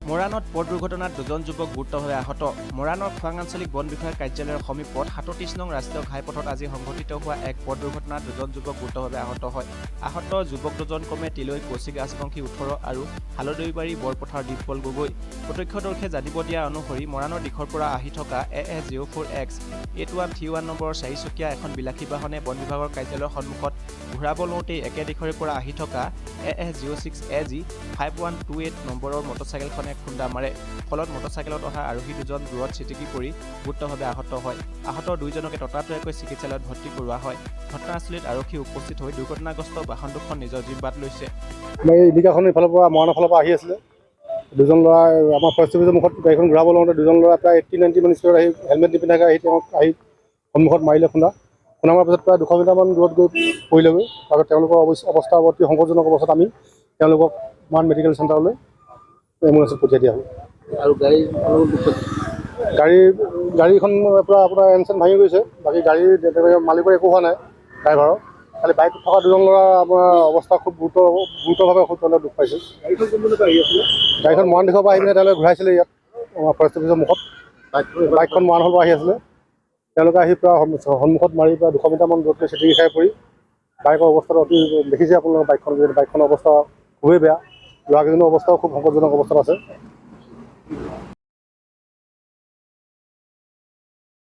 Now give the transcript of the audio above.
মৰাণত পথ দুৰ্ঘটনাত দুজন যুৱক গুৰুতৰভাৱে আহত। মৰাণৰ খোৱাং আঞ্চলিক বন বিষয়া কাৰ্যালয়ৰ সমীপত ৩৭ নং ৰাষ্ট্ৰীয় ঘাইপথত আজি সংঘটিত হোৱা এক পথ দুৰ্ঘটনাত দুজন যুৱক গুৰুতৰভাৱে আহত হয়। আহত যুৱক দুজন ক্ৰমে তিলৈ কৌশিক ৰাজবংশী ১৮ আৰু হালদৈবাৰী বৰপথাৰ দীপল গগৈ। প্ৰত্যক্ষদৰ্শীয়ে জানিব দিয়া অনুসৰি মৰাণৰ দিশৰ পৰা আহি থকা AS04X 8131 নম্বৰৰ চাৰিচকীয়া এখন বিলাসী বাহনে বন বিভাগৰ কাৰ্যালয়ৰ সন্মুখত ঘূৰাব লওঁতেই একে দিশৰে পৰা আহি থকা AS06AG 5128 নম্বৰৰ মটৰচাইকেলখনে খুন্দা মাৰে। ফলত মটৰচাইকেলত অহা আৰোহী দুজন দূৰত ছিটিকি পৰি গুৰুতৰভাৱে আহত হয়। আহত দুয়োজনকে ততাতৈয়াকৈ চিকিৎসালয়ত ভৰ্তি কৰোৱা হয়। ঘটনাস্থলীত আৰক্ষী উপস্থিত হৈ দুৰ্ঘটনাগ্ৰস্ত বাহন দুখন নিজৰ জিম্মাত লৈছে। এই ইণ্ডিকাখন ইফালৰ পৰা মৰাণৰ ফালৰ পৰা আহি আছিলে। দুজন ল'ৰা আমাৰ ফৰেষ্ট অফিচৰ মুখত গাড়ীখন ঘূৰাব লওঁতে দুজন ল'ৰা প্ৰায় 80-90 মান স্পীডত আহি হেলমেট নিপিন্ধাকৈ আহি তেওঁক আহি সন্মুখত মাৰিলে খুন্দা মাৰাৰ পিছত প্ৰায় 200 মিটাৰমান দূৰত গৈ পৰিলেগৈ। তাৰপিছত তেওঁলোকৰ অৱস্থা অতি সংকটজনক অৱস্থাত আমি তেওঁলোকক মৰাণ মেডিকেল চেণ্টাৰলৈ এম্বুলেঞ্চত পঠিয়াই দিয়া হ'ল। আৰু গাড়ীখন পৰা আপোনাৰ এনচেন ভাঙি গৈছে। বাকী গাড়ীৰ মালিকৰ একো হোৱা নাই, ড্ৰাইভাৰৰ। খালি বাইকত থকা দুজন ল'ৰা আপোনাৰ অৱস্থা খুব গুৰুতৰভাৱে তেওঁলোকে দুখ পাইছে। গাড়ীখন মৰাণ দিশৰ পৰা আহি পিনে তেওঁলোকে ঘূৰাইছিলে ইয়াত আমাৰ ফৰেষ্ট অফিচৰ মুখত। বাইকখন মৰাণৰ পৰা আহি আছিলে। তেওঁলোকে আহি প্ৰায় সন্মুখত মাৰি প্ৰায় 200 মিটাৰমান দূৰতকৈ ছিটিকি খাই পৰি বাইকৰ অৱস্থাটো অতি দেখিছে আপোনালোকৰ বাইকখনৰ অৱস্থা খুবেই বেয়া। ল'ৰাকেইজনৰ অৱস্থাও খুব সংকটজনক অৱস্থাত আছে।